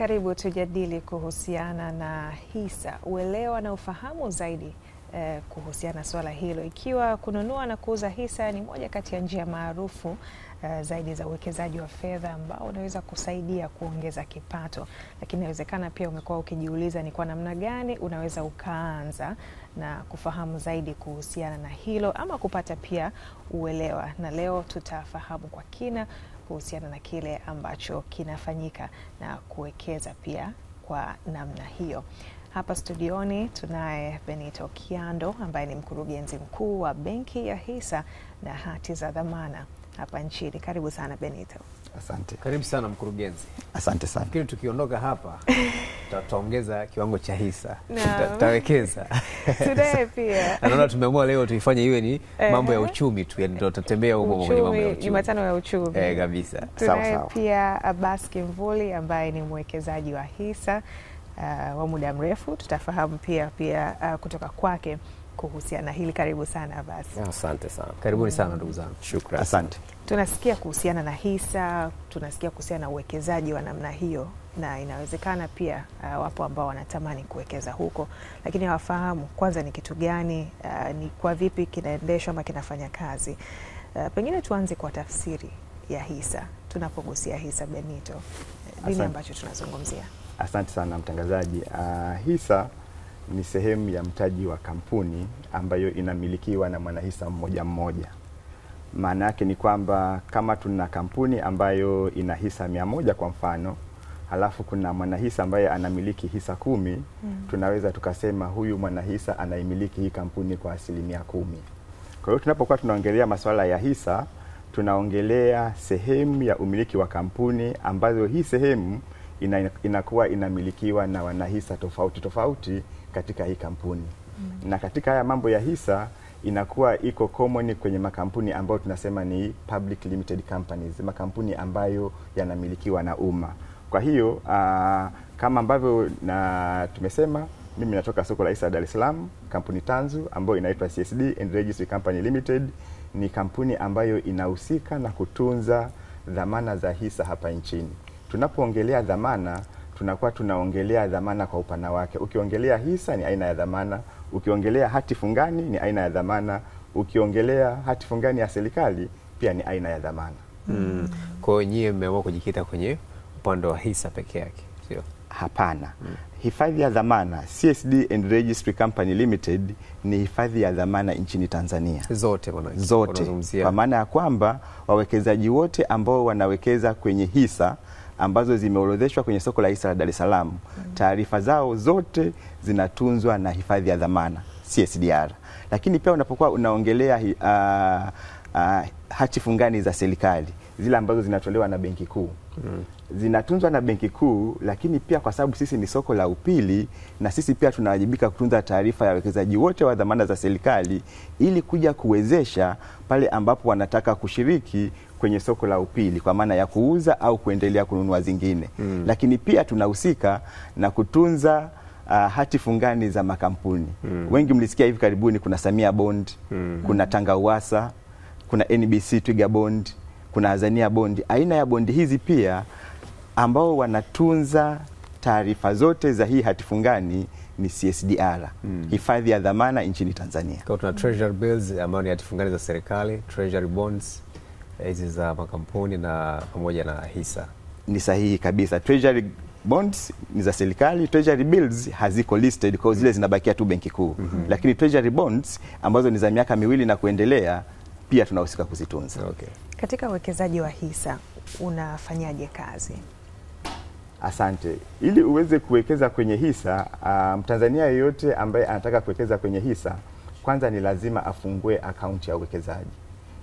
Karibu tujadili kuhusiana na hisa, uelewa na ufahamu zaidi kuhusiana na swala hilo, ikiwa kununua na kuuza hisa ni moja kati ya njia maarufu zaidi za uwekezaji wa fedha ambao unaweza kusaidia kuongeza kipato, lakini inawezekana pia umekuwa ukijiuliza ni kwa namna gani unaweza ukaanza na kufahamu zaidi kuhusiana na hilo ama kupata pia uelewa, na leo tutafahamu kwa kina kuhusiana na kile ambacho kinafanyika na kuwekeza pia kwa namna hiyo. Hapa studioni tunaye Benito Kiando ambaye ni mkurugenzi mkuu wa Benki ya Hisa na Hati za Dhamana hapa nchini. Karibu sana Benito. Asante. Karibu sana mkurugenzi. Asante sana. Lakini tukiondoka hapa tutaongeza kiwango cha hisa. Tutawekeza. Tunaye pia. Naona tumeamua leo tuifanye iwe ni mambo ya uchumi tu, yani tutatembea huko kwenye mambo ya uchumi. Jumatano ya uchumi. Kabisa. Tunaye pia Abbas Kimvuli ambaye ni mwekezaji wa hisa wa muda mrefu. Tutafahamu pia kutoka kwake kuhusiana hili. Karibu sana Abbas. Asante sana. Karibuni sana ndugu zangu. Shukrani. Asante. Tunasikia kuhusiana na hisa, tunasikia kuhusiana na uwekezaji wa namna hiyo, na inawezekana pia wapo ambao wanatamani kuwekeza huko, lakini hawafahamu kwanza ni kitu gani, ni kwa vipi kinaendeshwa ama kinafanya kazi. Pengine tuanze kwa tafsiri ya hisa. Tunapogusia hisa Benito, nini ambacho tunazungumzia? Asante sana mtangazaji. Hisa ni sehemu ya mtaji wa kampuni ambayo inamilikiwa na mwanahisa mmoja mmoja. Maana yake ni kwamba kama tuna kampuni ambayo ina hisa 100 kwa mfano, halafu kuna mwanahisa ambaye anamiliki hisa 10, tunaweza tukasema huyu mwanahisa anaimiliki hii kampuni kwa 10%. Kwa hiyo tunapokuwa tunaongelea masuala ya hisa, tunaongelea sehemu ya umiliki wa kampuni ambazo hii sehemu inakuwa inamilikiwa na wanahisa tofauti tofauti katika hii kampuni. Na katika haya mambo ya hisa inakuwa iko common kwenye makampuni ambayo tunasema ni public limited companies, makampuni ambayo yanamilikiwa na umma. Kwa hiyo kama ambavyo tumesema, mimi natoka soko la hisa Dar es Salaam, kampuni tanzu ambayo inaitwa CSD and Registry Company Limited. Ni kampuni ambayo inahusika na kutunza dhamana za hisa hapa nchini. Tunapoongelea dhamana, tunakuwa tunaongelea dhamana kwa upana wake. Ukiongelea hisa ni aina ya dhamana, ukiongelea hati fungani ni aina ya dhamana, ukiongelea hati fungani ya serikali pia ni aina ya dhamana. Kwa hiyo nyie mmeamua kujikita kwenye upande wa hisa peke yake, sio? Hapana. Hifadhi ya dhamana CSD and Registry Company Limited ni hifadhi ya dhamana nchini Tanzania. Zote. Kwa maana ya kwamba wawekezaji wote ambao wanawekeza kwenye hisa ambazo zimeorodheshwa kwenye soko la hisa la Dar es Salaam, taarifa zao zote zinatunzwa na hifadhi ya dhamana CSDR. Lakini pia unapokuwa unaongelea hati fungani za serikali, zile ambazo zinatolewa na Benki Kuu, zinatunzwa na Benki Kuu, lakini pia kwa sababu sisi ni soko la upili na sisi pia tunawajibika kutunza taarifa ya wawekezaji wote wa dhamana za serikali ili kuja kuwezesha pale ambapo wanataka kushiriki kwenye soko la upili kwa maana ya kuuza au kuendelea kununua zingine. Lakini pia tunahusika na kutunza hati fungani za makampuni. Wengi mlisikia hivi karibuni kuna Samia Bond, kuna Tanga Uwasa, kuna NBC Twiga Bond, kuna Azania Bond. Aina ya bondi hizi pia ambao wanatunza taarifa zote za hii hati fungani ni CSDR, hifadhi ya dhamana nchini Tanzania. Kwa tuna treasury bills ambayo ni hati fungani za serikali, treasury bonds hizi za makampuni na pamoja na hisa. Ni sahihi kabisa. Treasury bonds ni za serikali, treasury bills haziko listed kwa zile zinabakia tu Benki Kuu. Lakini treasury bonds ambazo ni za miaka 2 na kuendelea pia tunahusika kuzitunza. Katika uwekezaji wa hisa unafanyaje kazi? Asante. Ili uweze kuwekeza kwenye hisa, Mtanzania yeyote ambaye anataka kuwekeza kwenye hisa, kwanza ni lazima afungue akaunti ya uwekezaji.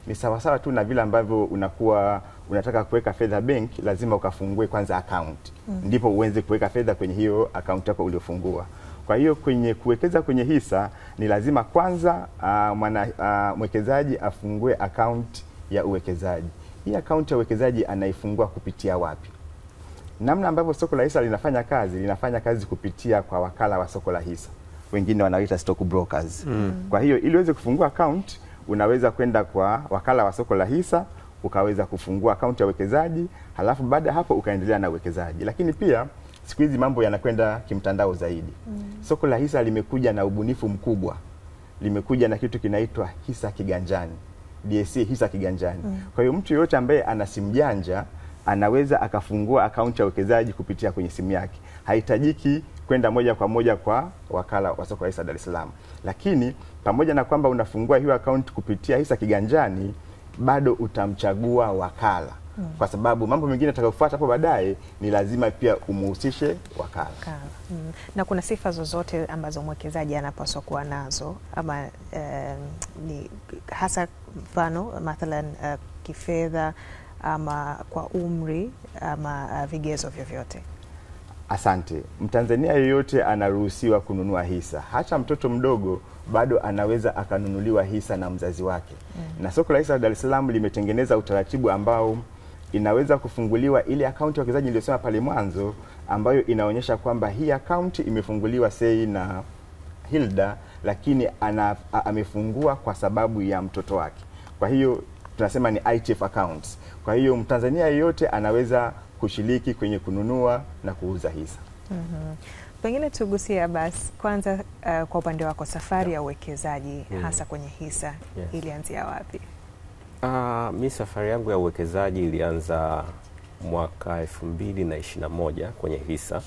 Ni sawasawa tu na vile ambavyo unakuwa unataka kuweka fedha benki, lazima ukafungue kwanza account. Ndipo uweze kuweka fedha kwenye hiyo account yako uliofungua. Kwa hiyo kwenye kuwekeza kwenye hisa ni lazima kwanza mwekezaji afungue account ya uwekezaji. Hii account ya uwekezaji anaifungua kupitia wapi? Namna ambavyo soko la hisa linafanya kazi kupitia kwa wakala wa soko la hisa. Wengine wanaita stock brokers. Kwa hiyo ili uweze kufungua account, unaweza kwenda kwa wakala wa soko la hisa, ukaweza kufungua account ya uwekezaji, halafu baada hapo ukaendelea na uwekezaji. Lakini pia siku hizi mambo yanakwenda kimtandao zaidi. Soko la hisa limekuja na ubunifu mkubwa, limekuja na kitu kinaitwa hisa kiganjani, DSE hisa kiganjani. Kwa hiyo mtu yoyote ambaye ana simu janja anaweza akafungua akaunti ya uwekezaji kupitia kwenye simu yake. Haitajiki kwenda moja kwa moja kwa wakala wa soko la hisa Dar es Salaam. Lakini pamoja na kwamba unafungua hiyo akaunti kupitia hisa kiganjani, bado utamchagua wakala. Kwa sababu mambo mengine yatakayofuata hapo baadaye ni lazima pia umuhusishe wakala. Na kuna sifa zozote ambazo mwekezaji anapaswa kuwa nazo ama ni hasa mfano mathalan kifedha ama kwa umri ama vigezo vyovyote? Asante. Mtanzania yeyote anaruhusiwa kununua hisa. Hata mtoto mdogo bado anaweza akanunuliwa hisa na mzazi wake. Na soko la hisa Dar es Salaam limetengeneza utaratibu ambao inaweza kufunguliwa ile akaunti ya uwekezaji niliyosema pale mwanzo, ambayo inaonyesha kwamba hii akaunti imefunguliwa sei na Hilda, lakini amefungua kwa sababu ya mtoto wake. Kwa hiyo tunasema ni ITF accounts. Kwa hiyo Mtanzania yeyote anaweza kushiriki kwenye kununua na kuuza hisa. Pengine tugusia basi kwanza, kwa upande wako safari ya uwekezaji hasa kwenye hisa ilianzia wapi? Mi safari yangu ya uwekezaji ilianza mwaka 2021 kwenye hisa,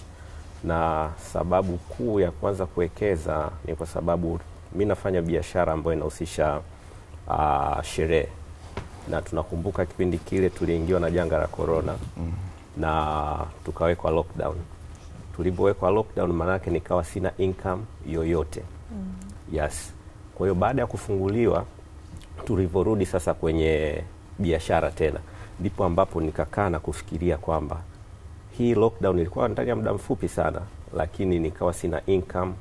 na sababu kuu ya kwanza kuwekeza ni kwa sababu mi nafanya biashara ambayo inahusisha sherehe, na tunakumbuka kipindi kile tuliingiwa na janga la corona na tukawekwa lockdown. Tulipowekwa lockdown manake nikawa sina income yoyote. Yes. Kwa hiyo baada ya kufunguliwa tulivyorudi sasa kwenye biashara tena, ndipo ambapo nikakaa na kufikiria kwamba hii lockdown ilikuwa ndani ya muda mfupi sana, lakini nikawa sina income.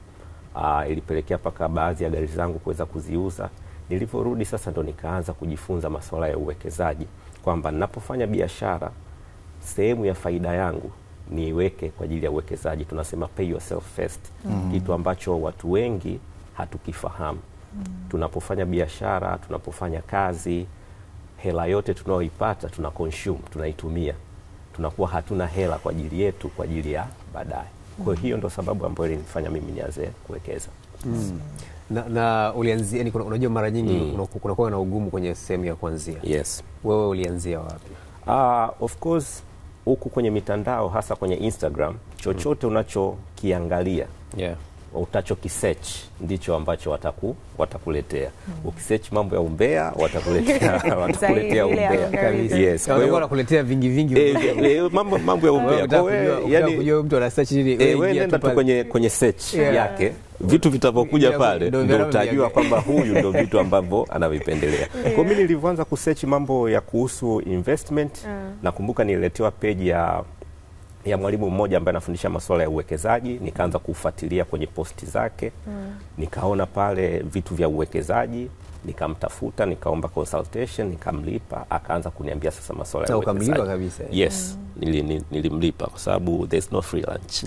Ilipelekea paka baadhi ya gari zangu kuweza kuziuza. Nilivyorudi sasa ndo nikaanza kujifunza masuala ya uwekezaji, kwamba ninapofanya biashara sehemu ya faida yangu niiweke kwa ajili ya uwekezaji. Tunasema pay yourself first. Kitu ambacho watu wengi hatukifahamu. Tunapofanya biashara, tunapofanya kazi, hela yote tunayoipata tuna consume, tunaitumia. Tunakuwa hatuna hela kwa ajili yetu, kwa ajili ya baadaye. Kwa hiyo ndo sababu ambayo ilinifanya mimi nianze kuwekeza. Na ulianzia, yani unajua mara nyingi kunakuwa na ugumu kwenye sehemu ya kuanzia. Yes. Wewe ulianzia wapi? Of course huku kwenye mitandao, hasa kwenye Instagram, chochote unachokiangalia, utachokisearch ndicho ambacho watakuletea. Ukisearch mambo ya umbea watakuletea umbea kabisa. Yes, kwa hiyo wanakuletea vingi mambo ya umbea. Kwa hiyo yani kujua mtu ana search nini, wewe nenda tu kwenye search yake, vitu vitavyokuja pale ndio utajua kwamba huyu ndio vitu ambavyo anavipendelea. Kwa mimi nilivyoanza kusearch mambo ya kuhusu investment, nakumbuka nililetewa page ya mwalimu mmoja ambaye anafundisha masuala ya uwekezaji, nikaanza kufuatilia kwenye posti zake. Nikaona pale vitu vya uwekezaji, nikamtafuta, nikaomba consultation, nikamlipa, akaanza kuniambia sasa masuala ya uwekezaji. Ukamlipa kabisa? Yes, nilimlipa kwa sababu there's no free lunch.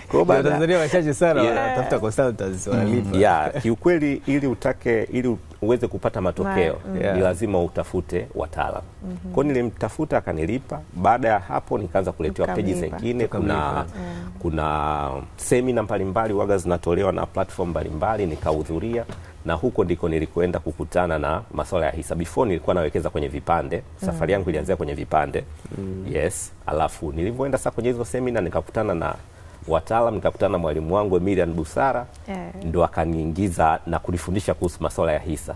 Kwa baada Tanzania wachache sana wanatafuta consultants wanalipa. Kiukweli ili uweze kupata matokeo ni lazima utafute wataalamu. Kwa nilimtafuta akanilipa. Baada ya hapo nikaanza kuletewa peji zingine. Kuna semina mbalimbali waga zinatolewa na platform mbalimbali, nikahudhuria, na huko ndiko nilikoenda kukutana na masuala ya hisa. Before nilikuwa nawekeza kwenye vipande. Safari yangu ilianzia kwenye vipande. Yes. Alafu nilivyoenda sasa kwenye hizo semina nikakutana na wataalamu, nikakutana na mwalimu wangu Emilian Busara, ndo akaniingiza na kunifundisha kuhusu masuala ya hisa.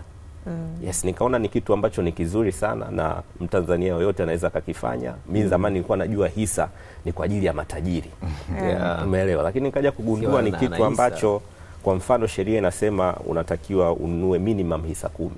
Yes, nikaona ni kitu ambacho ni kizuri sana na Mtanzania yoyote anaweza akakifanya. Mimi zamani nilikuwa najua hisa ni kwa ajili ya matajiri. Umeelewa? Lakini nikaja kugundua ni kitu ambacho, kwa mfano sheria inasema unatakiwa ununue minimum hisa 10.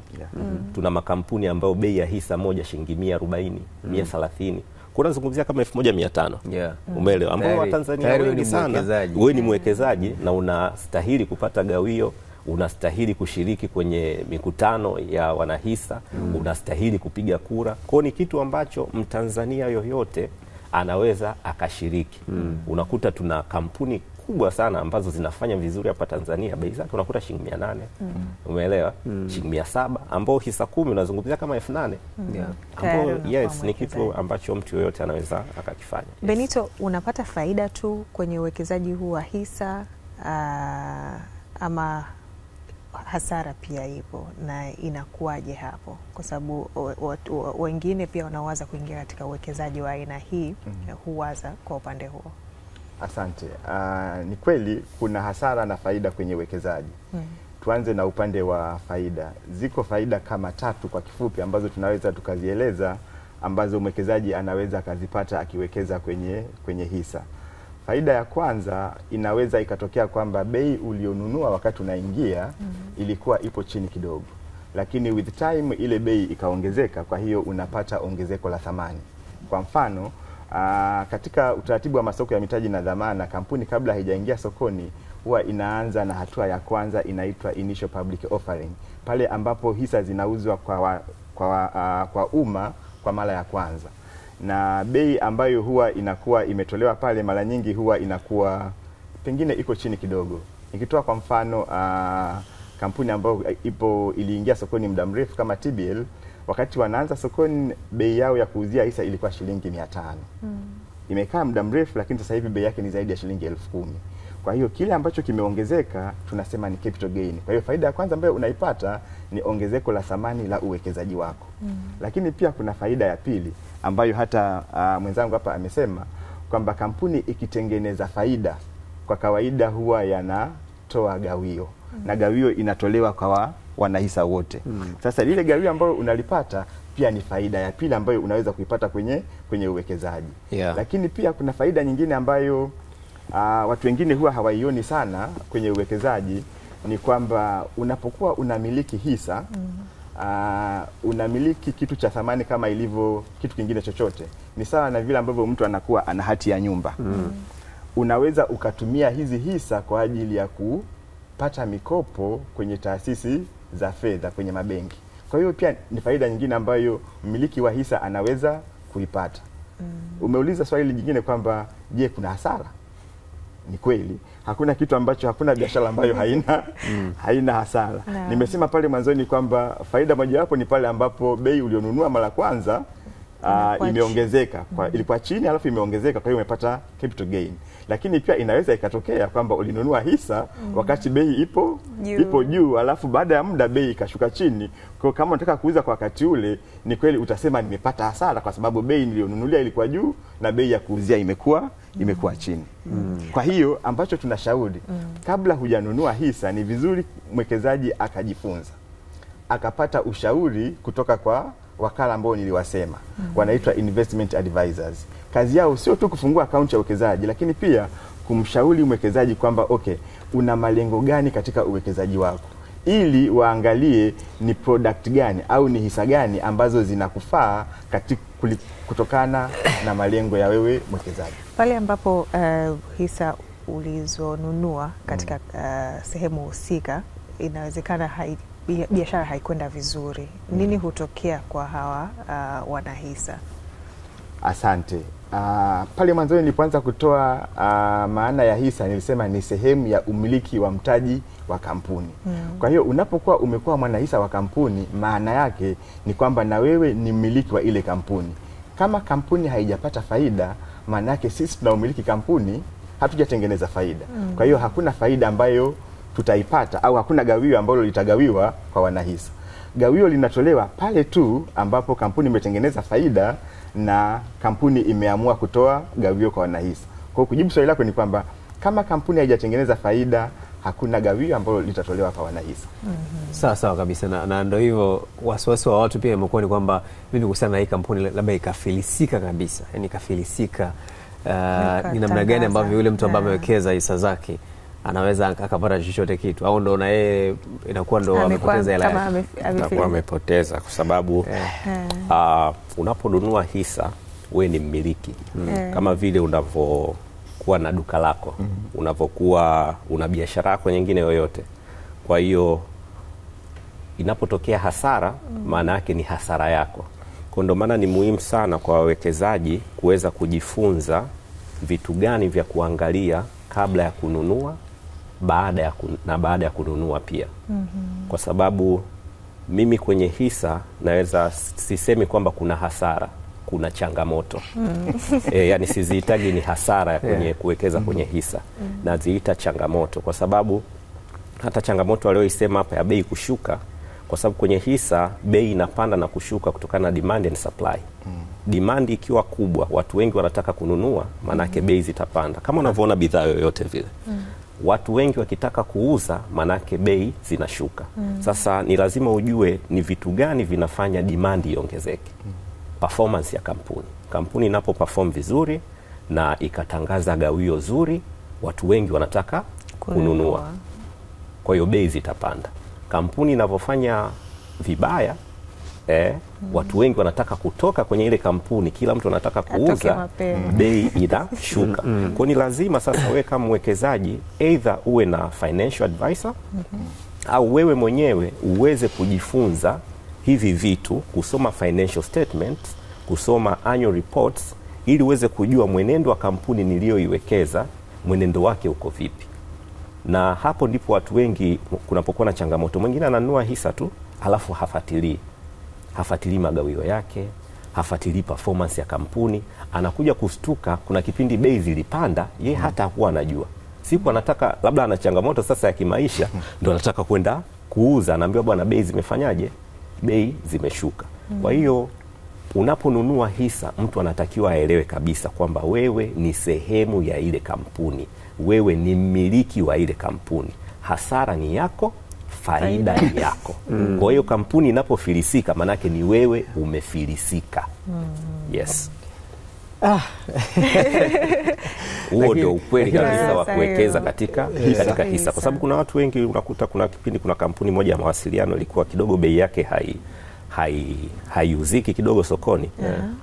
Tuna makampuni ambayo bei ya hisa moja shilingi 140, 130. Kuna zungumzia kama 1500. Umeelewa? Ambao Watanzania wengi sana, wewe ni mwekezaji na unastahili kupata gawio, unastahili kushiriki kwenye mikutano ya wanahisa, unastahili kupiga kura. Kwa ni kitu ambacho Mtanzania yoyote anaweza akashiriki. Unakuta tuna kampuni kubwa sana ambazo zinafanya vizuri hapa Tanzania, bei zake unakuta shilingi 800. Umeelewa? Shilingi 700, ambao hisa 10 unazungumzia kama 8,000. Ambao yes, ni kitu ambacho mtu yoyote anaweza akakifanya. Benito, unapata faida tu kwenye uwekezaji huu wa hisa ama hasara pia ipo, na inakuwaje hapo? Kwa sababu wengine pia wanawaza kuingia katika uwekezaji wa aina hii, huwaza kwa upande huo. Asante. Ni kweli kuna hasara na faida kwenye uwekezaji. Tuanze na upande wa faida. Ziko faida kama 3 kwa kifupi ambazo tunaweza tukazieleza, ambazo mwekezaji anaweza akazipata akiwekeza kwenye hisa. Faida ya kwanza inaweza ikatokea kwamba bei ulionunua wakati unaingia ilikuwa ipo chini kidogo, lakini with time ile bei ikaongezeka, kwa hiyo unapata ongezeko la thamani. Kwa mfano, katika utaratibu wa masoko ya mitaji na dhamana, kampuni kabla haijaingia sokoni huwa inaanza na hatua ya kwanza inaitwa initial public offering, pale ambapo hisa zinauzwa kwa umma kwa mara ya kwanza, na bei ambayo huwa inakuwa imetolewa pale mara nyingi huwa inakuwa pengine iko chini kidogo. Nikitoa kwa mfano kampuni ambayo iliingia sokoni muda mrefu kama TBL, wakati wanaanza sokoni bei yao ya kuuzia hisa ilikuwa shilingi 500. Imekaa muda mrefu, lakini sasa hivi bei yake ni zaidi ya shilingi 10,000. Kwa hiyo kile ambacho kimeongezeka tunasema ni capital gain. Kwa hiyo faida ya kwanza ambayo unaipata ni ongezeko la thamani la uwekezaji wako. Lakini pia kuna faida ya pili ambayo hata mwenzangu hapa amesema kwamba kampuni ikitengeneza faida kwa kawaida huwa yanatoa gawio. Na gawio inatolewa kwa wanahisa wote. Sasa lile gawio ambalo unalipata pia ni faida ya pili ambayo unaweza kuipata kwenye uwekezaji. Lakini pia kuna faida nyingine ambayo watu wengine huwa hawaioni sana kwenye uwekezaji, ni kwamba unapokuwa unamiliki hisa, unamiliki kitu cha thamani kama ilivyo kitu kingine chochote. Ni sawa na vile ambavyo mtu anakuwa ana hati ya nyumba. Unaweza ukatumia hizi hisa kwa ajili ya kupata mikopo kwenye taasisi za fedha, kwenye mabenki. Kwa hiyo pia ni faida nyingine ambayo mmiliki wa hisa anaweza kuipata. Umeuliza swali jingine kwamba je, kuna hasara? Ni kweli, hakuna kitu ambacho, hakuna biashara ambayo haina hasara. Nimesema pale mwanzoni kwamba faida mojawapo ni pale ambapo bei ulionunua mara kwanza imeongezeka, ilikuwa chini alafu imeongezeka, kwa hiyo umepata capital gain. Lakini pia inaweza ikatokea kwamba ulinunua hisa wakati bei ipo juu, alafu baada ya muda bei ikashuka chini. Kwa kama unataka kuuza kwa wakati ule, ni kweli utasema nimepata hasara kwa sababu bei nilionunulia ilikuwa juu na bei ya kuuzia imekuwa chini. Kwa hiyo ambacho tunashauri, kabla hujanunua hisa ni vizuri mwekezaji akajifunza, akapata ushauri kutoka kwa wakala ambao niliwasema, wanaitwa investment advisors. Kazi yao sio tu kufungua akaunti ya uwekezaji, lakini pia kumshauri mwekezaji kwamba una malengo gani katika uwekezaji wako, ili waangalie ni product gani au ni hisa gani ambazo zinakufaa kutokana na malengo ya wewe mwekezaji. Pale ambapo hisa ulizonunua katika sehemu husika, inawezekana biashara haikwenda vizuri, nini hutokea kwa hawa wanahisa? Asante. Pale mwanzo nilipoanza kutoa maana ya hisa, nilisema ni sehemu ya umiliki wa mtaji wa kampuni. Kwa hiyo unapokuwa umekuwa mwanahisa wa kampuni, maana yake ni kwamba na wewe ni mmiliki wa ile kampuni. Kama kampuni haijapata faida, maana yake sisi tunaumiliki kampuni hatujatengeneza faida. Kwa hiyo hakuna faida ambayo tutaipata, au hakuna gawio ambalo litagawiwa kwa wanahisa. Gawio linatolewa pale tu ambapo kampuni imetengeneza faida na kampuni imeamua kutoa gawio kwa wanahisa. Kwa kujibu swali lako ni kwamba kama kampuni haijatengeneza faida, hakuna gawio ambalo litatolewa kwa wanahisa. Sawa kabisa, na ndio hivyo wasiwasi wa watu pia imekuwa ni kwamba mimi kuhusiana na hii kampuni labda ikafilisika kabisa. Yaani ikafilisika, ni namna gani ambavyo yule mtu ambaye amewekeza hisa zake anaweza akapata chochote kitu, au ndo na yeye inakuwa ndo amepoteza hela yake? Anakuwa amepoteza kwa sababu unaponunua hisa wewe ni mmiliki. Kama vile unavyokuwa na duka lako, unavyokuwa una biashara yako nyingine yoyote. Kwa hiyo inapotokea hasara, maana yake ni hasara yako. Kwa ndo maana ni muhimu sana kwa wawekezaji kuweza kujifunza vitu gani vya kuangalia kabla ya kununua, baada ya kununua pia. Kwa sababu mimi kwenye hisa naweza sisemi kwamba kuna hasara, kuna changamoto. Yani sizihitaji ni hasara kwenye kuwekeza kwenye hisa. Naziita changamoto kwa sababu hata changamoto aliyoisema hapa ya bei kushuka, kwa sababu kwenye hisa bei inapanda na kushuka kutokana na demand and supply. Demand ikiwa kubwa, watu wengi wanataka kununua, manake bei zitapanda. Kama unavyoona bidhaa yoyote vile. Watu wengi wakitaka kuuza, manake bei zinashuka. Sasa ni lazima ujue ni vitu gani vinafanya demand iongezeke. Performance ya kampuni. Kampuni inapo perform vizuri na ikatangaza gawio zuri, watu wengi wanataka kununua. Kwa hiyo bei zitapanda. Kampuni inapofanya vibaya, watu wengi wanataka kutoka kwenye ile kampuni, kila mtu anataka kuuza, bei inashuka. Kwa ni lazima sasa wewe kama mwekezaji either uwe na financial advisor au wewe mwenyewe uweze kujifunza hivi vitu, kusoma financial statements, kusoma annual reports, ili uweze kujua mwenendo wa kampuni niliyoiwekeza, mwenendo wake uko vipi. Na hapo ndipo watu wengi kunapokuwa na changamoto. Mwingine ananunua hisa tu halafu hafuatilii magawio yake, hafuatilii performance ya kampuni, anakuja kustuka kuna kipindi bei zilipanda, yeye hata huwa anajua. Siku anataka labda ana changamoto sasa ya kimaisha, ndio anataka kwenda kuuza, anaambiwa bwana bei zimefanyaje? Bei zimeshuka. Kwa hiyo unaponunua hisa, mtu anatakiwa aelewe kabisa kwamba wewe ni sehemu ya ile kampuni. Wewe ni mmiliki wa ile kampuni. Hasara ni yako, faida ni yako. Kwa hiyo kampuni inapofilisika, manake ni wewe umefilisika. Yes. Huo ndio ukweli kabisa wa kuwekeza katika hisa. Kwa sababu kuna watu wengi unakuta kuna kipindi kuna kampuni moja ya mawasiliano ilikuwa kidogo bei yake haiuziki kidogo sokoni.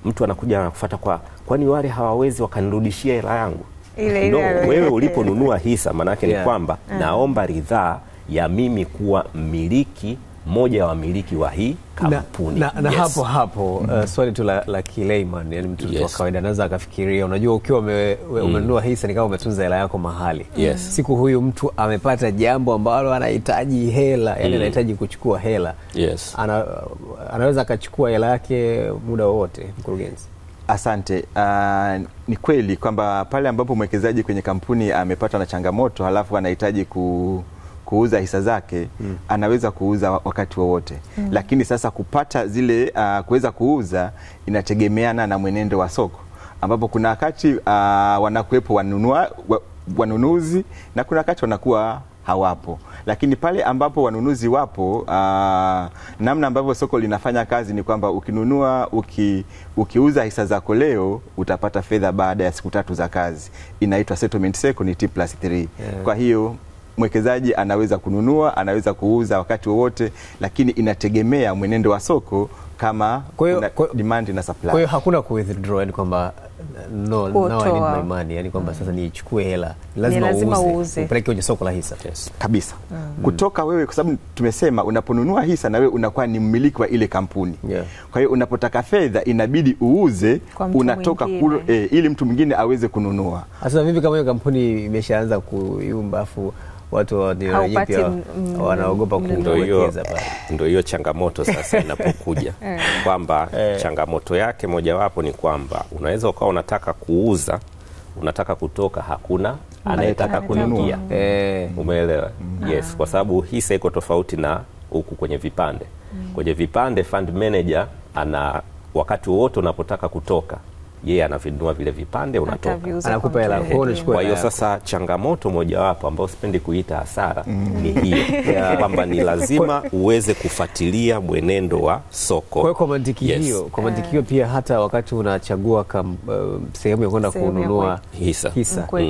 Mtu anakuja anakufuata kwani wale hawawezi wakanirudishia hela yangu? Wewe uliponunua hisa, manake ni kwamba naomba ridhaa ya mimi kuwa mmiliki, moja wa wamiliki wa hii kampuni. Na hapo swali tu la kilayman, yani mtu wa kawaida anaweza akafikiria, unajua ukiwa umenunua hisa ni kama umetunza hela yako mahali. Siku huyu mtu amepata jambo ambalo anahitaji hela, yani anahitaji kuchukua hela. Anaweza akachukua hela yake muda wote, mkurugenzi? Asante. Ni kweli kwamba pale ambapo mwekezaji kwenye kampuni amepata na changamoto halafu anahitaji kuuza hisa zake, anaweza kuuza wakati wowote. Lakini sasa kupata zile kuweza kuuza inategemeana na mwenendo wa soko, ambapo kuna wakati wanakuwepo wanunuzi na kuna wakati wanakuwa hawapo. Lakini pale ambapo wanunuzi wapo, namna ambavyo soko linafanya kazi ni kwamba ukinunua, ukiuza hisa zako leo, utapata fedha baada ya siku 3 za kazi. Inaitwa settlement cycle, ni T+3. Kwa hiyo mwekezaji anaweza kununua, anaweza kuuza wakati wowote, lakini inategemea mwenendo wa soko, kama demand na supply. Kwa hiyo hakuna ku-withdraw, yani kwamba now I need my money, yani kwamba sasa nichukue hela, lazima uuze, upeleke kwenye soko la hisa. Kabisa. Kutoka wewe, kwa sababu tumesema unaponunua hisa na wewe unakuwa ni mmiliki wa ile kampuni. Kwa hiyo unapotaka fedha inabidi uuze, unatoka kule ili mtu mwingine aweze kununua. Sasa vipi kama hiyo kampuni imeshaanza kuyumba, afu watu wanaogopa kuwekeza pale? Ndio hiyo changamoto sasa inapokuja. Kwamba changamoto yake mojawapo ni kwamba unaweza ukawa unataka kuuza, unataka kutoka, hakuna anayetaka kuingia. Umeelewa? Yes, kwa sababu hisa iko tofauti na huku kwenye vipande. Kwenye vipande fund manager ana wakati wote unapotaka kutoka, yeye anavinunua vile vipande, unatoka, anakupa hela yako unachukua. Kwa hiyo sasa changamoto mojawapo ambayo sipendi kuita hasara ni hiyo, kwamba ni lazima uweze kufuatilia mwenendo wa soko. Kwa hiyo kwa mantiki hiyo, kwa mantiki hiyo pia hata wakati unachagua sehemu ya kwenda kununua hisa,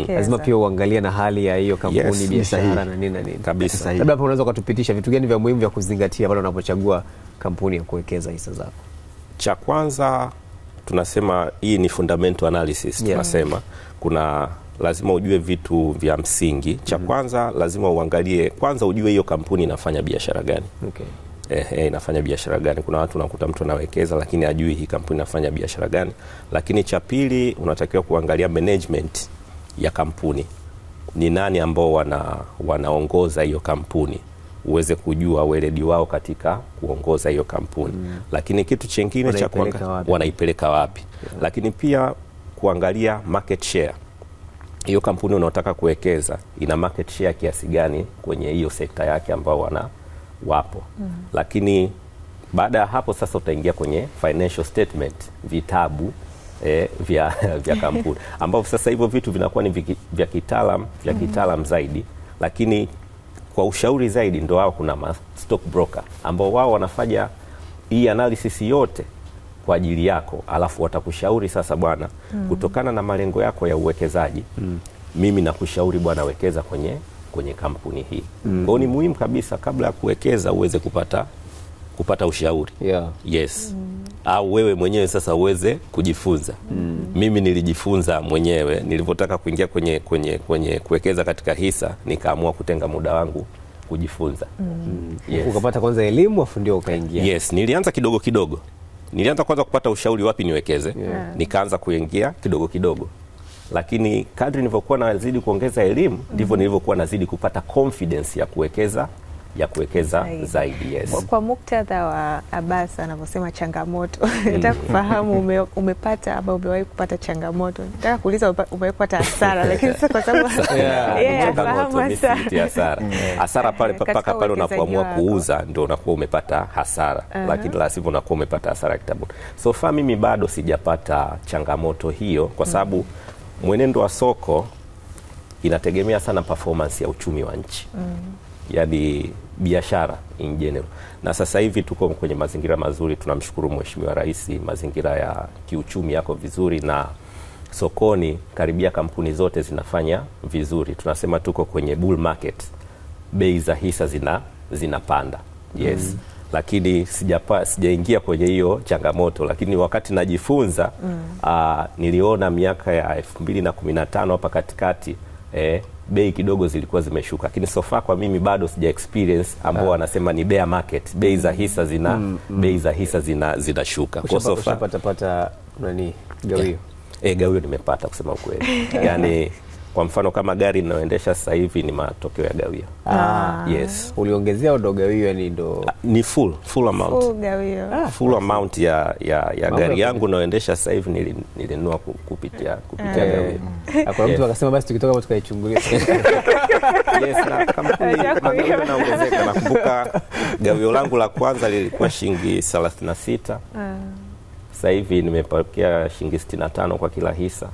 lazima pia uangalie na hali ya hiyo kampuni, biashara na nini na nini. Kabisa. Labda hapo unaweza kutupitisha vitu gani vya muhimu vya kuzingatia pale unapochagua kampuni ya kuwekeza hisa zako? Cha kwanza tunasema hii ni fundamental analysis. Tunasema kuna lazima ujue vitu vya msingi. Cha kwanza lazima uangalie kwanza, ujue hiyo kampuni inafanya biashara gani. Inafanya biashara gani? Kuna watu unakuta mtu anawekeza lakini hajui hii kampuni inafanya biashara gani. Lakini cha pili unatakiwa kuangalia management ya kampuni. ni nani ambao wanaongoza hiyo kampuni, uweze kujua weledi wao katika kuongoza hiyo kampuni. Lakini kitu chengine cha wanaipeleka wapi. Lakini pia kuangalia market share. Hiyo kampuni unaotaka kuwekeza ina market share kiasi gani kwenye hiyo sekta yake ambao wapo. Lakini baada ya hapo sasa utaingia kwenye financial statement, vitabu vya kampuni ambao sasa hivyo vitu vinakuwa ni vya kitaalam zaidi. Lakini kwa ushauri zaidi ndo wao kuna stock broker ambao wao wanafanya hii analysis yote kwa ajili yako, alafu watakushauri sasa, bwana, kutokana na malengo yako ya uwekezaji, mimi nakushauri bwana, wekeza kwenye kampuni hii. Kwa ni muhimu kabisa kabla ya kuwekeza uweze kupata ushauri. Yes. Au wewe mwenyewe sasa uweze kujifunza. Mimi nilijifunza mwenyewe nilipotaka kuingia kwenye kuwekeza katika hisa, nikaamua kutenga muda wangu kujifunza. Yes. Ukapata kwanza elimu afu ndio ukaingia. Yes, nilianza kidogo. Nilianza kwanza kupata ushauri wapi niwekeze. Nikaanza kuingia kidogo. Lakini kadri nilivyokuwa nazidi kuongeza elimu, ndivyo nilivyokuwa nazidi kupata confidence ya kuwekeza zaidi. Yes. Kwa muktadha wa Abbas anavyosema changamoto, nataka kufahamu umepata ama umewahi kupata changamoto. Nataka kuuliza umewahi kupata hasara, lakini sasa kwa sababu hasara pale mpaka pale unapoamua kuuza ndio unakuwa umepata hasara. Lakini la sivyo unakuwa umepata hasara kitabu. So far mimi bado sijapata changamoto hiyo kwa sababu mwenendo wa soko inategemea sana performance ya uchumi wa nchi. Yaani biashara in general. Na sasa hivi tuko kwenye mazingira mazuri, tunamshukuru Mheshimiwa Rais, mazingira ya kiuchumi yako vizuri na sokoni karibia kampuni zote zinafanya vizuri. Tunasema tuko kwenye bull market. Bei za hisa zinapanda. Yes. Lakini sijaingia kwenye hiyo changamoto, lakini wakati najifunza niliona miaka ya 2015 hapa katikati bei kidogo zilikuwa zimeshuka, lakini so far kwa mimi bado sija experience ambao wanasema ni bear market, bei za hisa zinashuka. Kwa so far pata nani gawio? Gawio nimepata kusema ukweli. Yaani kwa mfano kama gari ninayoendesha sasa hivi ni matokeo ya gawio. Yes. Uliongezea ndo gawio, yani ndo ni full amount. Full gawio. Full amount ya gari yangu nayoendesha sasa hivi nilinunua kupitia gawio. Kwa mtu akasema basi tukitoka hapo tukaichungulia. Yes, na kampuni magawio naongezeka. Nakumbuka gawio langu la kwanza lilikuwa shilingi 36. Sasa hivi nimepokea shilingi 65 kwa kila hisa.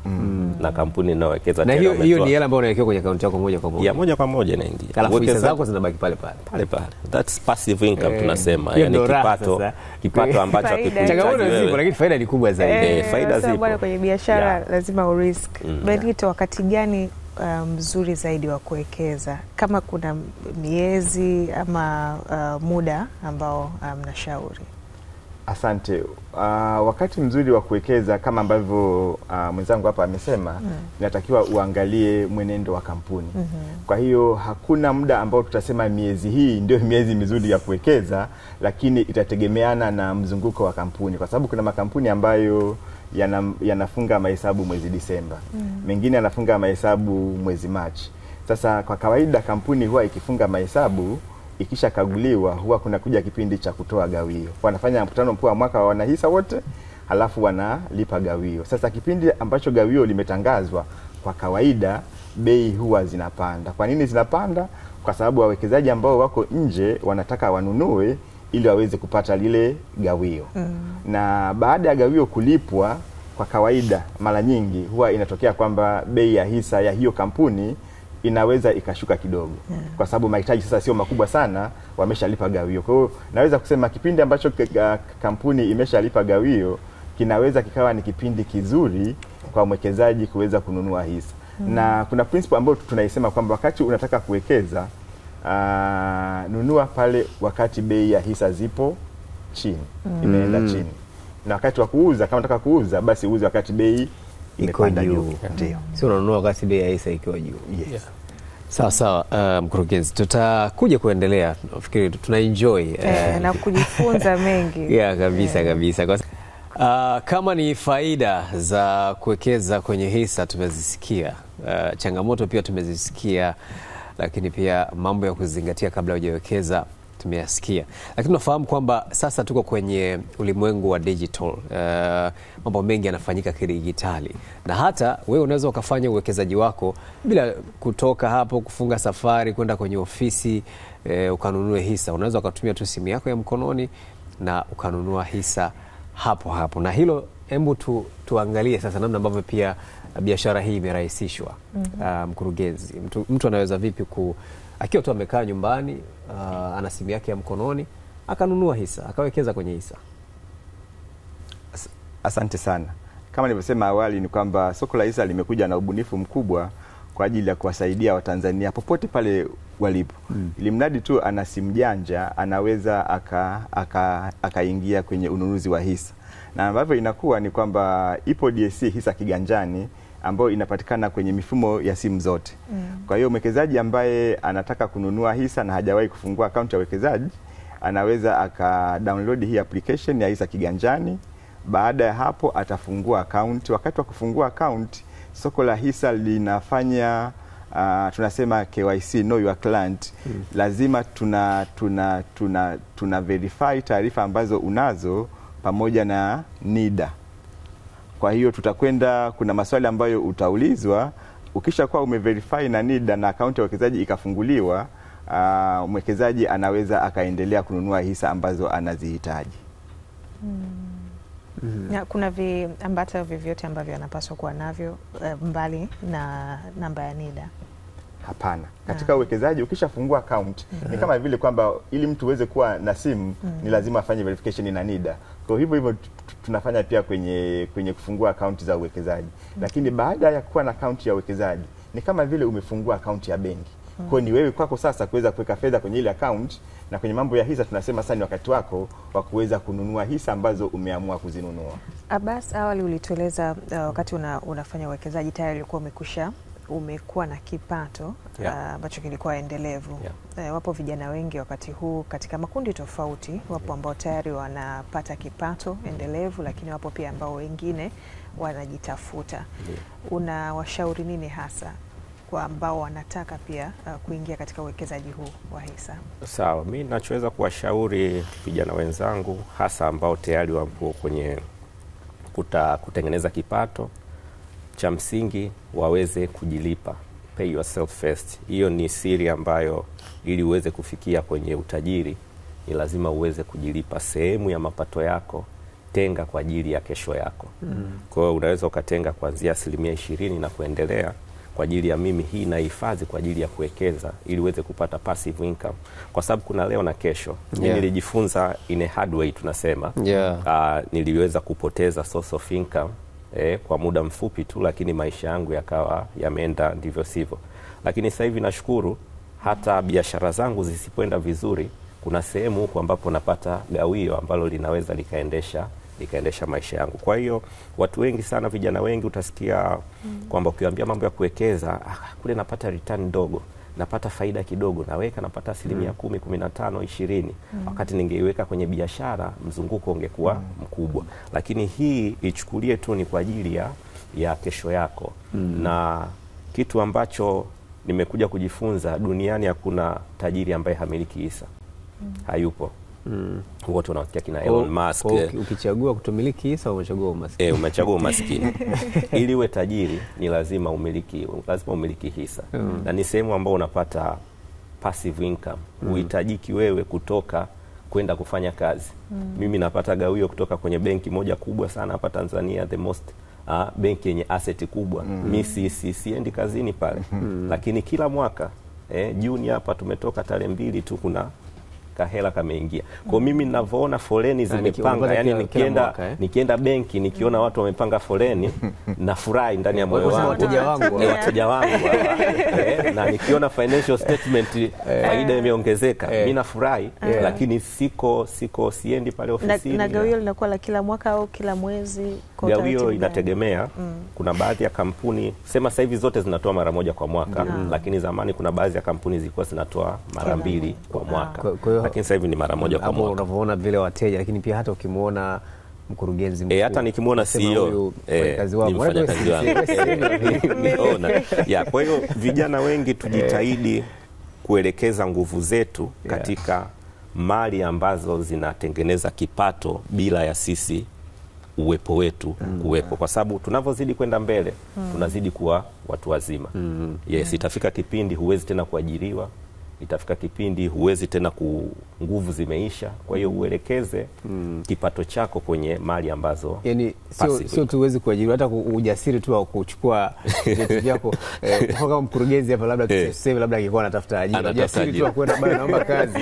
Na kampuni inawekeza tena. Na hiyo ni hela ambayo unawekea kwenye akaunti yako moja kwa moja. Moja kwa moja inaingia. Alafu hisa zako zinabaki pale. That's passive income tunasema. Yaani kipato ambacho hakikuhitaji wewe. Lakini faida ni kubwa zaidi. Faida zipo. Bwana, kwenye biashara lazima urisk. Benito, wakati gani mzuri zaidi wa kuwekeza? Kama kuna miezi ama muda ambao mnashauri? Asante. Wakati mzuri wa kuwekeza kama ambavyo mwenzangu hapa amesema, inatakiwa uangalie mwenendo wa kampuni. Kwa hiyo hakuna muda ambao tutasema miezi hii ndio miezi mizuri ya kuwekeza, lakini itategemeana na mzunguko wa kampuni, kwa sababu kuna makampuni ambayo yanafunga mahesabu mwezi Disemba. Mengine yanafunga mahesabu mwezi Machi. Sasa kwa kawaida kampuni huwa ikifunga mahesabu, ikisha kaguliwa huwa kuna kuja kipindi cha kutoa gawio. Wanafanya mkutano mkuu wa mwaka wa wanahisa wote, halafu wanalipa gawio. Sasa kipindi ambacho gawio limetangazwa, kwa kawaida bei huwa zinapanda. Kwa nini zinapanda? Kwa sababu wawekezaji ambao wako nje wanataka wanunue ili waweze kupata lile gawio. Na baada ya gawio kulipwa, kwa kawaida mara nyingi huwa inatokea kwamba bei ya hisa ya hiyo kampuni inaweza ikashuka kidogo. Kwa sababu mahitaji sasa sio makubwa sana, wameshalipa gawio. Kwa hiyo naweza kusema kipindi ambacho kampuni imeshalipa gawio kinaweza kikawa ni kipindi kizuri kwa mwekezaji kuweza kununua hisa. Na kuna principle ambayo tunaisema kwamba wakati unataka kuwekeza, nunua pale wakati bei ya hisa zipo chini, imeenda chini. Na wakati wa kuuza, kama unataka kuuza, basi uuze wakati bei imepanda juu. Ndio. Sio unanunua wakati bei ya hisa ikiwa juu. Yes. Sawa, mkurugenzi, tutakuja kuendelea. Nafikiri tuna enjoy na kujifunza mengi. Kabisa. Kama ni faida za kuwekeza kwenye hisa tumezisikia, changamoto pia tumezisikia, lakini pia mambo ya kuzingatia kabla hujawekeza tumeyasikia. Lakini tunafahamu kwamba sasa tuko kwenye ulimwengu wa digital. Mambo mengi yanafanyika kidijitali, na hata wewe unaweza ukafanya uwekezaji wako bila kutoka hapo kufunga safari kwenda kwenye ofisi ukanunue hisa. Unaweza ukatumia tu simu yako ya mkononi na ukanunua hisa hapo hapo. Na hilo hebu tuangalie sasa namna ambavyo pia biashara hii imerahisishwa. Mkurugenzi, mtu anaweza vipi akiwa tu amekaa nyumbani, ana simu yake ya mkononi akanunua hisa, akawekeza kwenye hisa? Asante sana. Kama nilivyosema awali ni kwamba soko la hisa limekuja na ubunifu mkubwa kwa ajili ya kuwasaidia Watanzania popote pale walipo. Ili mradi tu ana simu janja anaweza akaingia kwenye ununuzi wa hisa. Na ambavyo inakuwa ni kwamba ipo DSE hisa kiganjani ambayo inapatikana kwenye mifumo ya simu zote. Kwa hiyo mwekezaji ambaye anataka kununua hisa na hajawahi kufungua akaunti ya uwekezaji anaweza download hii application ya hisa kiganjani. Baada ya hapo atafungua akaunti. Wakati wa kufungua akaunti, soko la hisa linafanya tunasema KYC, know your client. Lazima tuna verify taarifa ambazo unazo pamoja na NIDA. Kwa hiyo kuna maswali ambayo utaulizwa. Ukisha kuwa umeverify na NIDA na akaunti ya uwekezaji ikafunguliwa, mwekezaji anaweza akaendelea kununua hisa ambazo anazihitaji. Kuna viambata vyovyote ambavyo anapaswa kuwa navyo mbali na namba ya NIDA? Hapana. Katika uwekezaji ukishafungua account ni kama vile kwamba ili mtu uweze kuwa na simu ni lazima afanye verification na NIDA. Kwa hivyo tunafanya pia kwenye kufungua account za uwekezaji. Lakini baada ya kuwa na account ya uwekezaji ni kama vile umefungua account ya benki. Kwa ni wewe kwako sasa kuweza kuweka fedha kwenye ile account, na kwenye mambo ya hisa tunasema sasa ni wakati wako wa kuweza kununua hisa ambazo umeamua kuzinunua. Abbas, awali ulitueleza wakati unafanya uwekezaji tayari ulikuwa umekuwa na kipato ambacho kilikuwa endelevu. Wapo vijana wengi wakati huu katika makundi tofauti, wapo ambao tayari wanapata kipato endelevu, lakini wapo pia ambao wengine wanajitafuta. Unawashauri nini hasa kwa ambao wanataka pia kuingia katika uwekezaji huu wa hisa? Sawa, mimi ninachoweza kuwashauri vijana wenzangu hasa ambao tayari wapo kwenye kutengeneza kipato, cha msingi waweze kujilipa. Pay yourself first. Hiyo ni siri ambayo ili uweze kufikia kwenye utajiri ni lazima uweze kujilipa. Sehemu ya mapato yako tenga kwa ajili ya kesho yako. Kwa hiyo unaweza ukatenga kuanzia 20% na kuendelea kwa ajili ya mimi hii na hifadhi kwa ajili ya kuwekeza ili uweze kupata passive income, kwa sababu kuna leo na kesho. Mimi nilijifunza in a hard way tunasema. Niliweza kupoteza source of income kwa muda mfupi tu, lakini maisha yangu yakawa yameenda ndivyo sivyo. Lakini sasa hivi nashukuru, hata biashara zangu zisipoenda vizuri, kuna sehemu huko ambapo napata gawio ambalo linaweza likaendesha maisha yangu. Kwa hiyo watu wengi sana, vijana wengi utasikia kwamba ukiwaambia mambo ya kuwekeza, kule napata return ndogo, napata faida kidogo, naweka napata 10%, 15%, 20%. Wakati ningeiweka kwenye biashara mzunguko ungekuwa mkubwa. Lakini hii ichukulie tu ni kwa ajili ya kesho yako. Na kitu ambacho nimekuja kujifunza, duniani hakuna tajiri ambaye hamiliki hisa. Hayupo. Wote wanafikia kina Elon Musk. Ukichagua kutomiliki hisa umechagua umaskini. Umechagua umaskini. Ili uwe tajiri ni lazima umiliki hisa. Na ni sehemu ambayo unapata passive income. Uhitajiki wewe kutoka kwenda kufanya kazi. Mimi napata gawio kutoka kwenye benki moja kubwa sana hapa Tanzania, the most benki yenye asset kubwa. Mimi siendi kazini pale. Lakini kila mwaka Juni hapa tumetoka tarehe 2 tu kuna kahela kameingia. Kwa mimi ninavyoona foleni zimepanga, yani nikienda benki nikiona watu wamepanga foleni na furahi ndani ya moyo wangu. Wateja wangu na nikiona financial statement faida imeongezeka, mimi nafurahi. Lakini siendi pale ofisini. Na gawio linakuwa la kila mwaka au kila mwezi? Gawio inategemea. Kuna baadhi ya kampuni sema sasa hivi zote zinatoa mara moja kwa mwaka, lakini zamani kuna baadhi ya kampuni zilikuwa zinatoa mara 2 kwa mwaka. Lakini sasa hivi ni mara moja kwa mwaka. Unavyoona vile wateja, lakini pia hata ukimuona mkurugenzi mkuu. Hata nikimwona CEO kazi wangu. Mfanyakazi wangu. Kwa hiyo vijana wengi tujitahidi kuelekeza nguvu zetu katika mali ambazo zinatengeneza kipato bila ya sisi uwepo wetu kuwepo, kwa sababu tunavyozidi kwenda mbele tunazidi kuwa watu wazima. Yes, itafika kipindi huwezi tena kuajiriwa, itafika kipindi huwezi tena nguvu zimeisha. Kwa hiyo uelekeze kipato chako kwenye mali ambazo yani sio tuwezi kuajiriwa, hata ujasiri tu wa kuchukua vitu vyako kama mkurugenzi hapa, labda tuseme labda angekuwa anatafuta ajira, ujasiri tu wa kwenda bana naomba kazi.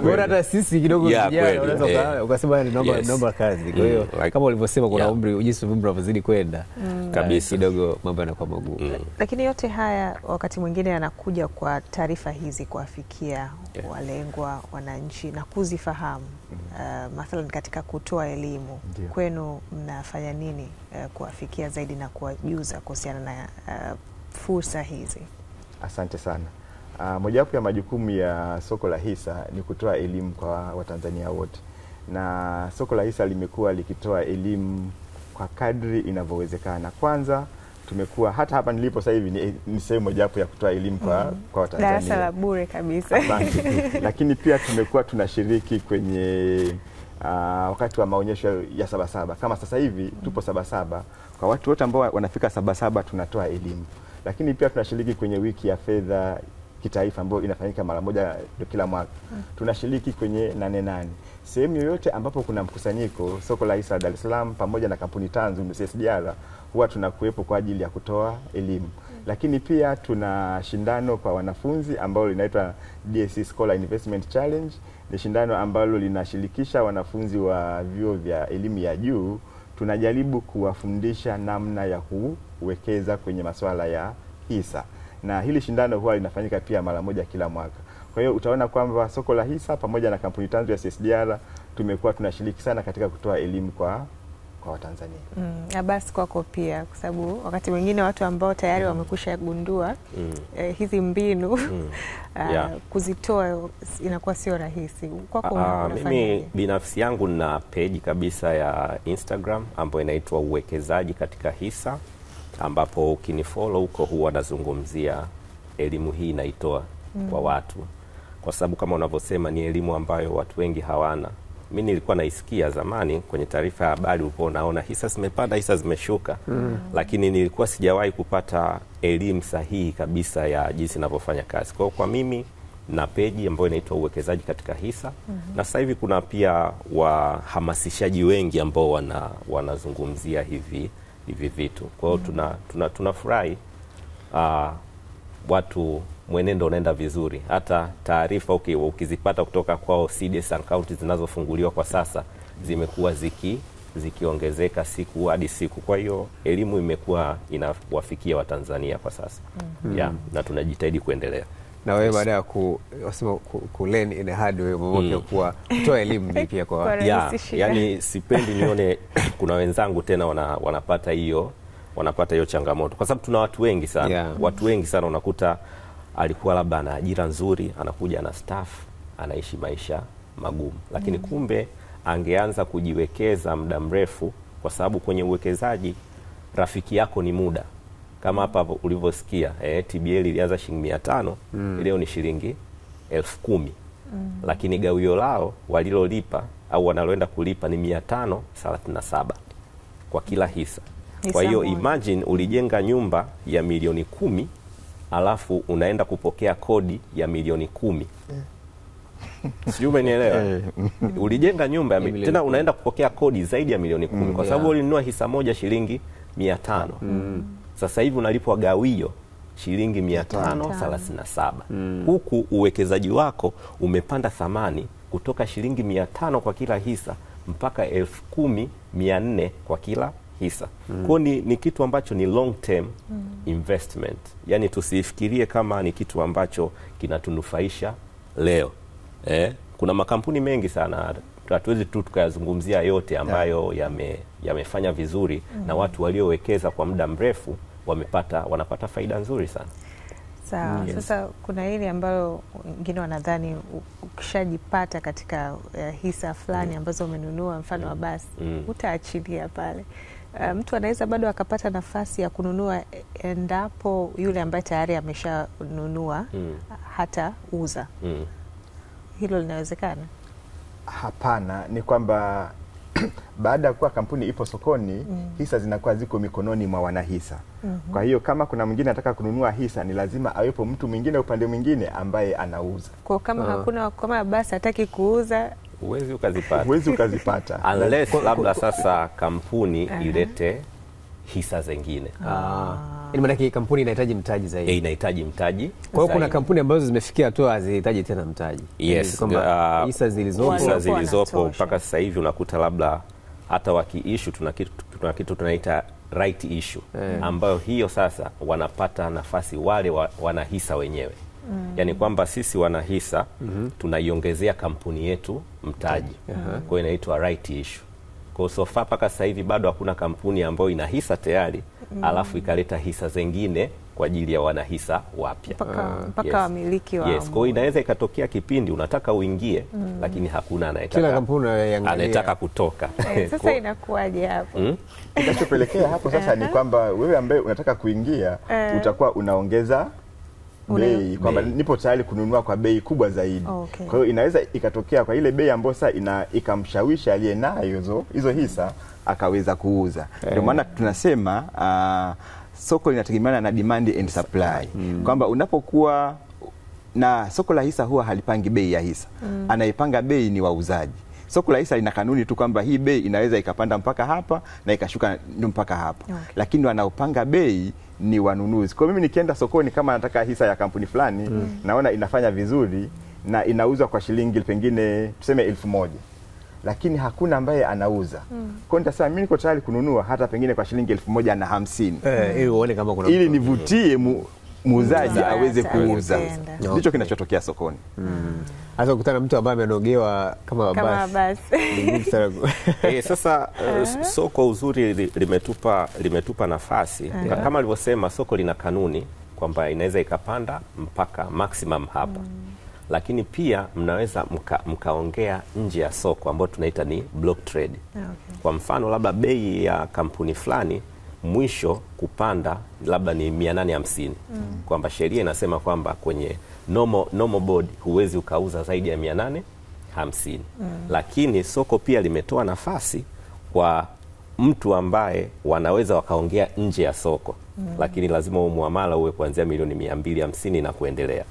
Bora hata sisi kidogo vijana unaweza ukasema naomba kazi. Kwa hiyo kama ulivyosema kuna umri, jinsi umri unavyozidi kwenda kabisa kidogo mambo yanakuwa magumu. Lakini yote haya wakati mwingine yanakuja kwa taarifa hizi kuwafikia walengwa wananchi na kuzifahamu. Mathalan katika kutoa elimu kwenu mnafanya nini kuwafikia zaidi na kuwajuza kuhusiana na fursa hizi? Asante sana. Mojawapo ya majukumu ya soko la hisa ni kutoa elimu kwa Watanzania wote, na soko la hisa limekuwa likitoa elimu kwa kadri inavyowezekana. Kwanza tumekuwa hata hapa nilipo sasa hivi ni sehemu mojawapo ya kutoa elimu kwa Watanzania. Darasa la bure kabisa. Lakini pia tumekuwa tunashiriki kwenye wakati wa maonyesho ya Sabasaba. Kama sasa hivi tupo Sabasaba, kwa watu wote ambao wanafika Sabasaba tunatoa elimu. Lakini pia tunashiriki kwenye wiki ya fedha kitaifa ambayo inafanyika mara moja kila mwaka. Tunashiriki kwenye 88. Sehemu yoyote ambapo kuna mkusanyiko, soko la hisa Dar es Salaam pamoja na kampuni tanzu SSDR huwa tunakuwepo kwa ajili ya kutoa elimu. Lakini pia tuna shindano kwa wanafunzi ambalo linaitwa DSC Scholar Investment Challenge. Ni shindano ambalo linashirikisha wanafunzi wa vyuo vya elimu ya juu. Tunajaribu kuwafundisha namna ya kuwekeza kwenye masuala ya hisa. Na hili shindano huwa linafanyika pia mara moja kila mwaka. Kwa hiyo utaona kwamba soko la hisa pamoja na kampuni tanzu ya SSDR tumekuwa tunashiriki sana katika kutoa elimu kwa Watanzania. Basi kwako pia, kwa sababu wakati mwingine watu ambao tayari wamekusha gundua hizi mbinu kuzitoa inakuwa sio rahisi. Kwako mimi binafsi yangu na page kabisa ya Instagram ambayo inaitwa Uwekezaji katika Hisa, ambapo ukinifollow huko huwa nazungumzia elimu hii naitoa kwa watu, kwa sababu kama unavyosema ni elimu ambayo watu wengi hawana. Mimi nilikuwa naisikia zamani kwenye taarifa ya habari, ulikuwa unaona hisa zimepanda, hisa zimeshuka, lakini nilikuwa sijawahi kupata elimu sahihi kabisa ya jinsi ninavyofanya kazi. Kwa mimi na peji ambayo inaitwa Uwekezaji katika Hisa, na sasa hivi kuna pia wahamasishaji wengi ambao wanazungumzia hivi vitu. Kwa hiyo tunafurahi watu mwenendo unaenda vizuri. Hata taarifa ukizipata kutoka kwao, CDS account zinazofunguliwa kwa sasa zimekuwa zikiongezeka siku hadi siku. Kwa hiyo elimu imekuwa inawafikia Watanzania kwa sasa. Na tunajitahidi kuendelea. Na wewe baada ya kulearn in a hard way kwa kutoa elimu pia kwa yani sipendi nione kuna wenzangu tena wanapata hiyo changamoto, kwa sababu tuna watu wengi sana. Watu wengi sana unakuta alikuwa labda ana ajira nzuri, anakuja na staff, anaishi maisha magumu, lakini kumbe angeanza kujiwekeza muda mrefu, kwa sababu kwenye uwekezaji rafiki yako ni muda. Kama hapa ulivyosikia TBL ilianza shilingi 500, leo ni shilingi 10,000. Lakini gawio lao walilolipa au wanaloenda kulipa ni 537 kwa kila hisa. Kwa hiyo imagine ulijenga nyumba ya milioni 10 alafu unaenda kupokea kodi ya milioni 10. Sijui umenielewa? Ulijenga nyumba tena unaenda kupokea kodi zaidi ya milioni 10 kwa sababu ulinunua hisa moja shilingi 500. Sasa hivi unalipwa gawio shilingi 537. Huku uwekezaji wako umepanda thamani kutoka shilingi 500 kwa kila hisa mpaka 10,400 kwa kila hisa. Kwa ni kitu ambacho ni long term investment. Yani tusifikirie kama ni kitu ambacho kinatunufaisha leo. Kuna makampuni mengi sana, hatuwezi tu tukayazungumzia yote ambayo yamefanya vizuri na watu waliowekeza kwa muda mrefu wanapata faida nzuri sana. Sawa. Yes. Sasa kuna hili ambalo wengine wanadhani ukishajipata katika hisa fulani ambazo umenunua, mfano wa basi, utaachilia pale. Mtu anaweza bado akapata nafasi ya kununua endapo yule ambaye tayari ameshanunua hata uza. Hilo linawezekana? Hapana, ni kwamba baada ya kuwa kampuni ipo sokoni, hisa zinakuwa ziko mikononi mwa wanahisa. Kwa hiyo kama kuna mwingine anataka kununua hisa, ni lazima awepo mtu mwingine upande mwingine ambaye anauza. Kwa kama hakuna, kama basi hataki kuuza, huwezi ukazipata unless labda sasa kampuni ilete hisa zingine. Ina maana kampuni inahitaji mtaji zaidi. Inahitaji mtaji. Kwa hiyo kuna kampuni ambazo zimefikia hatua hazihitaji tena mtaji. Yes, kwamba hisa zilizopo mpaka sasa hivi unakuta labda hata wakiissue tuna kitu tunaita right issue, ambayo hiyo sasa wanapata nafasi wale wanahisa wenyewe. Yaani kwamba sisi wanahisa tunaiongezea kampuni yetu mtaji. Kwa hiyo inaitwa right issue. Kwa so far mpaka sasa hivi bado hakuna kampuni ambayo ina hisa tayari alafu ikaleta hisa zingine kwa ajili ya wanahisa wapya mpaka wamiliki wao. Yes, kwa hiyo inaweza ikatokea kipindi unataka uingie lakini hakuna anayetaka, kila kampuni anataka kutoka. Sasa inakuwaje hapo? Kinachopelekea hapo sasa ni kwamba wewe ambaye unataka kuingia utakuwa unaongeza bei, kwamba nipo tayari kununua kwa bei kubwa zaidi. Kwa hiyo inaweza ikatokea kwa ile bei ambayo sasa ikamshawishi aliye nayo hizo hisa akaweza kuuza. Ndio maana tunasema soko linategemeana na demand and supply. Kwamba unapokuwa na soko la hisa huwa halipangi bei ya hisa. Anaipanga bei ni wauzaji. Soko la hisa lina kanuni tu kwamba hii bei inaweza ikapanda mpaka hapa na ikashuka mpaka hapa. Lakini wanaopanga bei ni wanunuzi. Kwa mimi nikienda sokoni kama nataka hisa ya kampuni fulani, naona inafanya vizuri na inauzwa kwa shilingi pengine tuseme 1,000. Lakini hakuna ambaye anauza. Kwa nitasema mimi niko tayari kununua hata pengine kwa shilingi 1,150. Ili uone kama kuna ili nivutie muuzaji aweze kuuza. Ndicho kinachotokea sokoni. Hasa ukutana mtu ambaye amenogewa kama basi. Sasa soko uzuri limetupa nafasi. Kama alivyosema, soko lina kanuni kwamba inaweza ikapanda mpaka maximum hapa. Lakini pia mnaweza mkaongea nje ya soko ambayo tunaita ni block trade. Kwa mfano labda bei ya kampuni fulani mwisho kupanda labda ni 850. Kwamba sheria inasema kwamba kwenye normal board huwezi ukauza zaidi ya 850. Lakini soko pia limetoa nafasi kwa mtu ambaye wanaweza wakaongea nje ya soko. Lakini lazima muamala uwe kuanzia milioni 250 na kuendelea.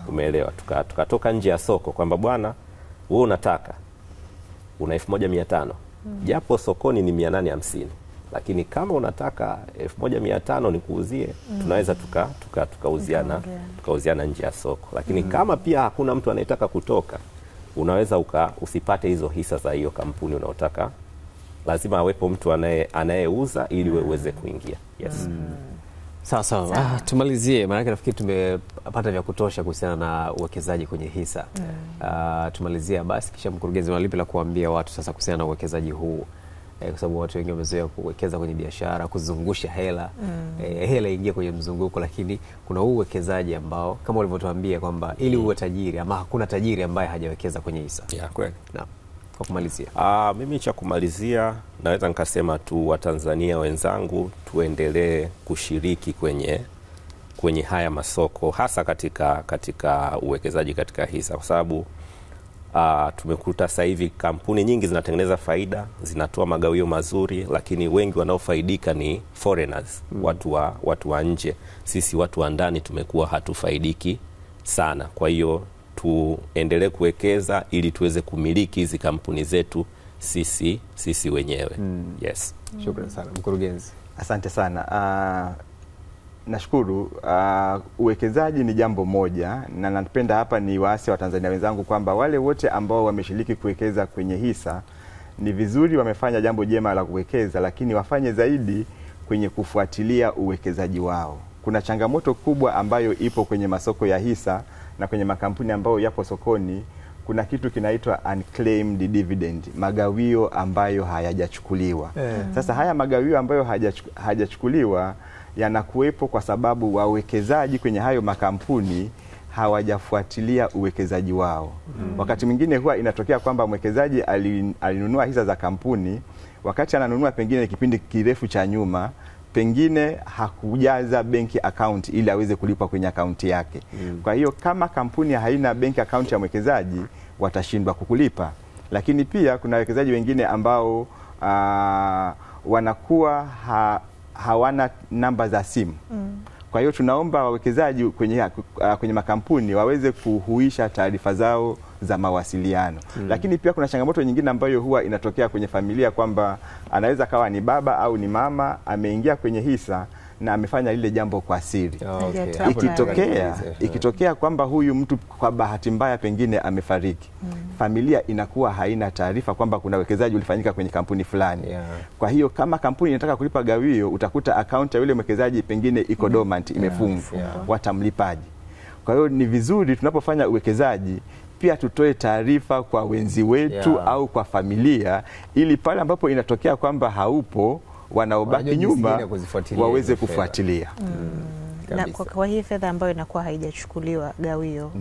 Umeelewa? Tukatoka nje ya soko kwamba bwana wewe unataka una 1,500. Japo sokoni ni 850. Lakini kama unataka 1,500 nikuuzie, tunaweza tukauziana nje ya soko. Lakini kama pia hakuna mtu anayetaka kutoka, unaweza usipate hizo hisa za hiyo kampuni unaotaka. Lazima awepo mtu anayeuza ili wewe uweze kuingia. Yes. Sawa. Tumalizie, maana nafikiri tumepata vya kutosha kuhusiana na uwekezaji kwenye hisa. Tumalizia basi, kisha mkurugenzi, lipi la kuambia watu sasa kuhusiana na uwekezaji huu? Kwa sababu watu wengi wamezoea kuwekeza kwenye biashara, kuzungusha hela, hela ingie kwenye mzunguko, lakini kuna huu uwekezaji ambao kama ulivyotuambia kwamba ili uwe tajiri, ama hakuna tajiri ambaye hajawekeza kwenye hisa. Kweli. Naam. Kwa kumalizia, mimi cha kumalizia naweza nikasema tu Watanzania wenzangu tuendelee kushiriki kwenye haya masoko, hasa katika uwekezaji katika hisa, kwa sababu tumekuta sasa hivi kampuni nyingi zinatengeneza faida, zinatoa magawio mazuri, lakini wengi wanaofaidika ni foreigners, watu wa nje. Sisi watu wa ndani tumekuwa hatufaidiki sana. Kwa hiyo tuendelee kuwekeza ili tuweze kumiliki hizi kampuni zetu sisi wenyewe. Yes. Shukrani sana mkurugenzi. Asante sana. Nashukuru. Uwekezaji ni jambo moja, na napenda hapa ni waasi wa Tanzania wenzangu kwamba wale wote ambao wameshiriki kuwekeza kwenye hisa ni vizuri, wamefanya jambo jema la kuwekeza, lakini wafanye zaidi kwenye kufuatilia uwekezaji wao. Kuna changamoto kubwa ambayo ipo kwenye masoko ya hisa na kwenye makampuni ambayo yapo sokoni. Kuna kitu kinaitwa unclaimed dividend, magawio ambayo hayajachukuliwa. Sasa haya magawio ambayo hayajachukuliwa yanakuwepo kwa sababu wawekezaji kwenye hayo makampuni hawajafuatilia uwekezaji wao. Wakati mwingine huwa inatokea kwamba mwekezaji alinunua hisa za kampuni, wakati ananunua pengine kipindi kirefu cha nyuma, pengine hakujaza benki account ili aweze kulipa kwenye akaunti yake. Kwa hiyo kama kampuni haina benki account ya mwekezaji, watashindwa kukulipa. Lakini pia kuna wawekezaji wengine ambao wanakuwa hawana namba za simu. Kwa hiyo tunaomba wawekezaji kwenye makampuni waweze kuhuisha taarifa zao za mawasiliano. Lakini pia kuna changamoto nyingine ambayo huwa inatokea kwenye familia, kwamba anaweza kawa ni baba au ni mama ameingia kwenye hisa na amefanya lile jambo kwa siri. Ikitokea kwamba huyu mtu kwa bahati mbaya pengine amefariki, familia inakuwa haina taarifa kwamba kuna uwekezaji ulifanyika kwenye kampuni fulani. Kwa hiyo kama kampuni inataka kulipa gawio, utakuta akaunti ya yule mwekezaji pengine iko dormant, imefungwa. Watamlipaje? Kwa hiyo ni vizuri tunapofanya uwekezaji pia tutoe taarifa kwa wenzi wetu au kwa familia, ili pale ambapo inatokea kwamba haupo, wanaobaki nyuma waweze kufuatilia. Na kwa hii fedha ambayo inakuwa haijachukuliwa gawio,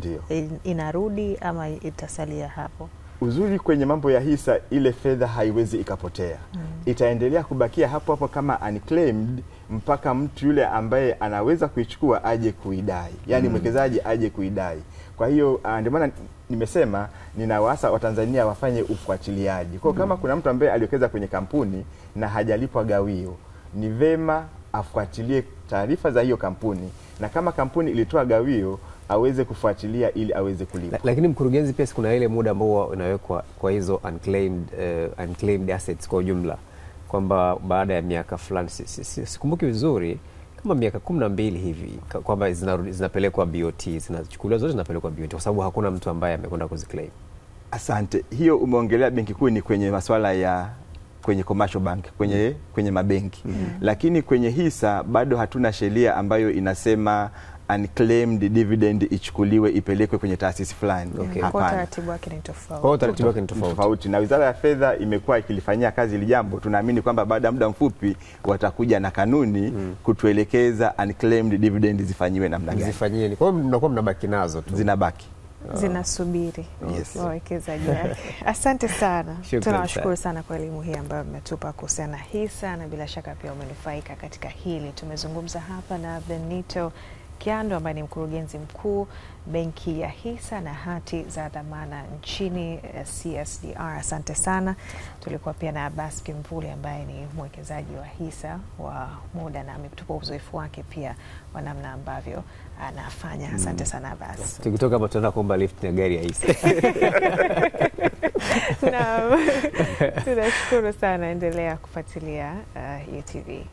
inarudi ama itasalia hapo? Uzuri kwenye mambo ya hisa, ile fedha haiwezi ikapotea. Itaendelea kubakia hapo hapo kama unclaimed mpaka mtu yule ambaye anaweza kuichukua aje kuidai, yani mwekezaji aje kuidai. Kwa hiyo ndio maana nimesema ninawaasa Watanzania wafanye ufuatiliaji. Kwa kama kuna mtu ambaye aliwekeza kwenye kampuni na hajalipwa gawio, ni vema afuatilie taarifa za hiyo kampuni, na kama kampuni ilitoa gawio aweze kufuatilia ili aweze kulipa. Lakini mkurugenzi, pia kuna ile muda ambao unawekwa kwa hizo unclaimed assets kwa ujumla, kwamba baada ya miaka fulani, sikumbuki vizuri, kama miaka 12 hivi, kwamba zinapelekwa BOT, zinachukuliwa zote, zinapelekwa BOT kwa sababu hakuna mtu ambaye amekwenda kuziclaim. Asante. Hiyo umeongelea Benki Kuu ni kwenye masuala ya kwenye commercial bank, kwenye mabenki. Lakini kwenye hisa bado hatuna sheria ambayo inasema unclaimed dividend ichukuliwe ipelekwe kwenye taasisi fulani. Kwa taratibu wake ni tofauti. Kwa taratibu wake ni tofauti. Na Wizara ya Fedha imekuwa ikilifanyia kazi hili jambo. Tunaamini kwamba baada ya muda mfupi watakuja na kanuni kutuelekeza unclaimed dividend zifanyiwe namna gani. Zifanyeni. Kwa hiyo mnakuwa mnabaki nazo tu. Zinabaki. Zinasubiri wawekezaji wake. Asante sana. Tunawashukuru sana kwa elimu hii ambayo mmetupa kuhusiana na hisa, na bila shaka pia umenufaika katika hili. Tumezungumza hapa na Benito Kiando ambaye ni mkurugenzi mkuu Benki ya Hisa na Hati za Dhamana nchini, CSDR. Asante sana. Tulikuwa pia na Abbas Kimvuli ambaye ni mwekezaji wa hisa wa muda, na ametupa uzoefu wake pia wa namna ambavyo anafanya. Asante sana Abbas. Tukitoka hapa tunaenda kuomba lift na gari ya hisa. Naam. Tunashukuru sana. Endelea kufuatilia UTV.